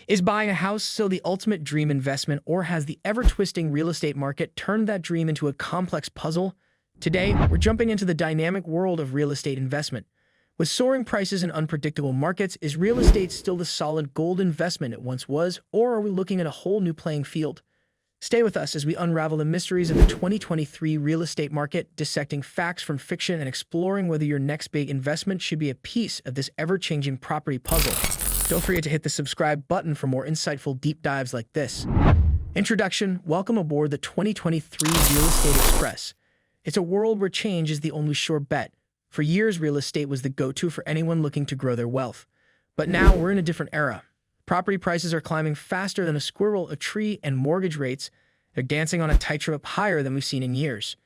Is buying a house still the ultimate dream investment, or has the ever-twisting real estate market turned that dream into a complex puzzle? Today, we're jumping into the dynamic world of real estate investment. With soaring prices and unpredictable markets, is real estate still the solid gold investment it once was, or are we looking at a whole new playing field? Stay with us as we unravel the mysteries of the 2023 real estate market, dissecting facts from fiction and exploring whether your next big investment should be a piece of this ever-changing property puzzle. Don't forget to hit the subscribe button for more insightful deep dives like this. Introduction. Welcome aboard the 2023 Real Estate Express. It's a world where change is the only sure bet. For years, real estate was the go-to for anyone looking to grow their wealth. But now we're in a different era. Property prices are climbing faster than a squirrel, a tree, and mortgage rates are dancing on a tightrope higher than we've seen in years.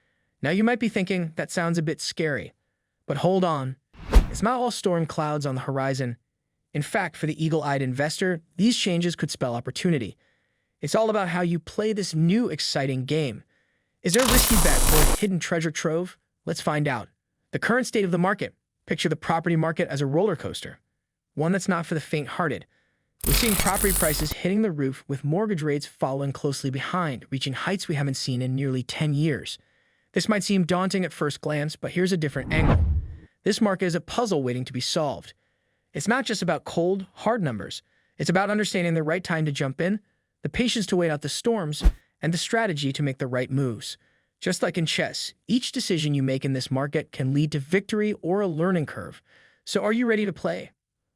Now you might be thinking, that sounds a bit scary. But hold on. It's not all storm clouds on the horizon. In fact, for the eagle-eyed investor, these changes could spell opportunity. It's all about how you play this new, exciting game. Is there a risky bet or a hidden treasure trove? Let's find out. The current state of the market. Picture the property market as a roller coaster. One that's not for the faint-hearted. We're seeing property prices hitting the roof with mortgage rates following closely behind, reaching heights we haven't seen in nearly 10 years. This might seem daunting at first glance, but here's a different angle. This market is a puzzle waiting to be solved. It's not just about cold, hard numbers. It's about understanding the right time to jump in, the patience to wait out the storms, and the strategy to make the right moves. Just like in chess, each decision you make in this market can lead to victory or a learning curve. So are you ready to play?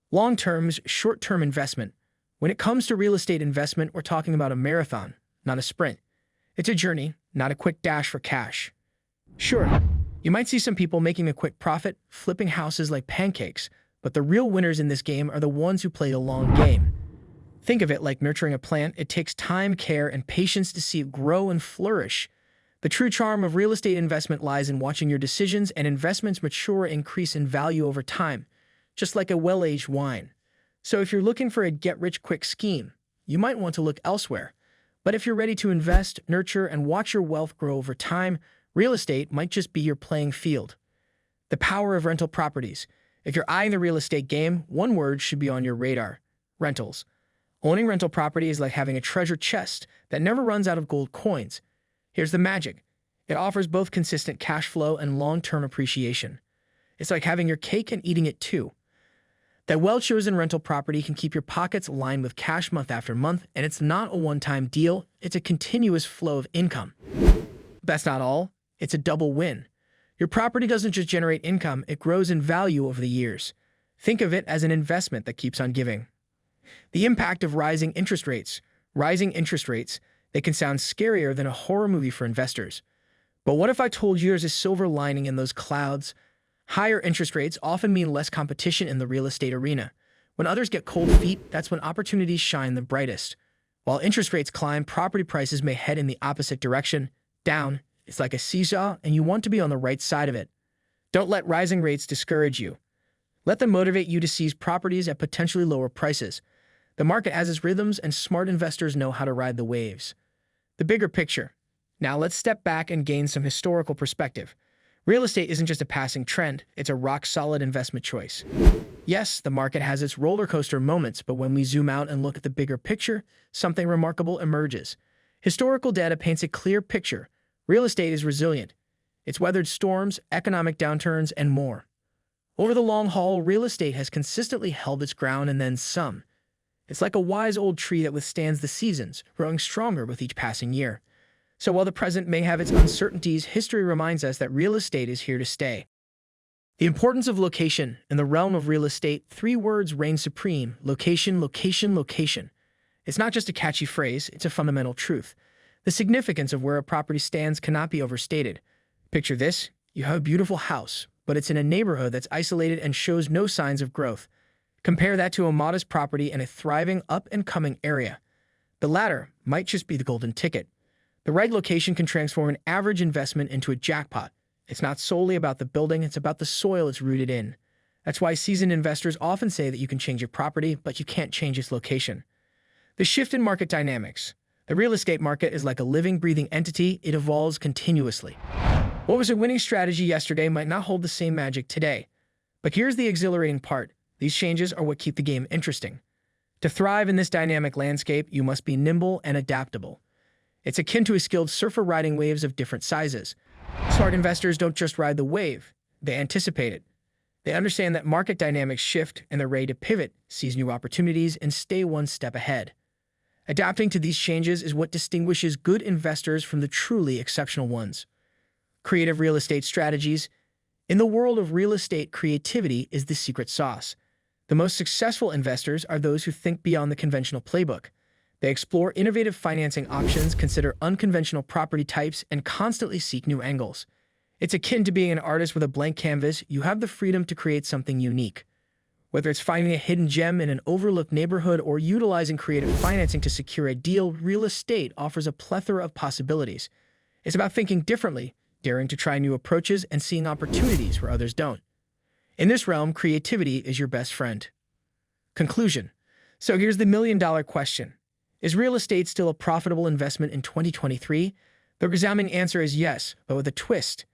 Long-term is short-term investment. When it comes to real estate investment, we're talking about a marathon, not a sprint. It's a journey, not a quick dash for cash. Sure, you might see some people making a quick profit, flipping houses like pancakes, but the real winners in this game are the ones who play the long game. Think of it like nurturing a plant. It takes time, care, and patience to see it grow and flourish. The true charm of real estate investment lies in watching your decisions and investments mature and increase in value over time, just like a well-aged wine. So if you're looking for a get-rich-quick scheme, you might want to look elsewhere. But if you're ready to invest, nurture, and watch your wealth grow over time, real estate might just be your playing field. The power of rental properties. If you're eyeing the real estate game, one word should be on your radar: rentals. Owning rental property is like having a treasure chest that never runs out of gold coins. Here's the magic. It offers both consistent cash flow and long-term appreciation. It's like having your cake and eating it too. That well-chosen rental property can keep your pockets lined with cash month after month, and it's not a one-time deal, it's a continuous flow of income. That's not all, it's a double win. Your property doesn't just generate income, it grows in value over the years. Think of it as an investment that keeps on giving. The impact of rising interest rates. Rising interest rates, they can sound scarier than a horror movie for investors. But what if I told you there's a silver lining in those clouds? Higher interest rates often mean less competition in the real estate arena. When others get cold feet, that's when opportunities shine the brightest. While interest rates climb, property prices may head in the opposite direction, down. It's like a seesaw, and you want to be on the right side of it. Don't let rising rates discourage you. Let them motivate you to seize properties at potentially lower prices. The market has its rhythms, and smart investors know how to ride the waves. The bigger picture. Now let's step back and gain some historical perspective. Real estate isn't just a passing trend, it's a rock-solid investment choice. Yes, the market has its roller coaster moments, but when we zoom out and look at the bigger picture, something remarkable emerges. Historical data paints a clear picture. Real estate is resilient. It's weathered storms, economic downturns, and more. Over the long haul, real estate has consistently held its ground and then some. It's like a wise old tree that withstands the seasons, growing stronger with each passing year. So while the present may have its uncertainties, history reminds us that real estate is here to stay. The importance of location. In the realm of real estate, 3 words reign supreme: location, location, location. It's not just a catchy phrase, it's a fundamental truth. The significance of where a property stands cannot be overstated. Picture this: you have a beautiful house, but it's in a neighborhood that's isolated and shows no signs of growth. Compare that to a modest property in a thriving, up-and-coming area. The latter might just be the golden ticket. The right location can transform an average investment into a jackpot. It's not solely about the building, it's about the soil it's rooted in. That's why seasoned investors often say that you can change your property, but you can't change its location. The shift in market dynamics. The real estate market is like a living, breathing entity. It evolves continuously. What was a winning strategy yesterday might not hold the same magic today. But here's the exhilarating part. These changes are what keep the game interesting. To thrive in this dynamic landscape, you must be nimble and adaptable. It's akin to a skilled surfer riding waves of different sizes. Smart investors don't just ride the wave, they anticipate it. They understand that market dynamics shift and they're ready to pivot, seize new opportunities, and stay one step ahead. Adapting to these changes is what distinguishes good investors from the truly exceptional ones. Creative real estate strategies. In the world of real estate, creativity is the secret sauce. The most successful investors are those who think beyond the conventional playbook. They explore innovative financing options, consider unconventional property types, and constantly seek new angles. It's akin to being an artist with a blank canvas. You have the freedom to create something unique. Whether it's finding a hidden gem in an overlooked neighborhood or utilizing creative financing to secure a deal, real estate offers a plethora of possibilities. It's about thinking differently, daring to try new approaches, and seeing opportunities where others don't. In this realm, creativity is your best friend. Conclusion. So here's the million-dollar question. Is real estate still a profitable investment in 2023? The resounding answer is yes, but with a twist.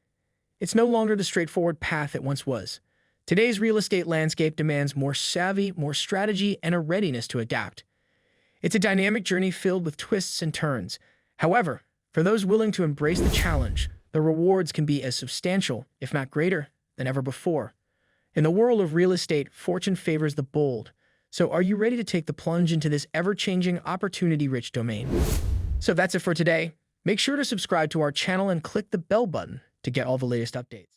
It's no longer the straightforward path it once was. Today's real estate landscape demands more savvy, more strategy, and a readiness to adapt. It's a dynamic journey filled with twists and turns. However, for those willing to embrace the challenge, the rewards can be as substantial, if not greater, than ever before. In the world of real estate, fortune favors the bold. So are you ready to take the plunge into this ever-changing, opportunity-rich domain? So that's it for today. Make sure to subscribe to our channel and click the bell button to get all the latest updates.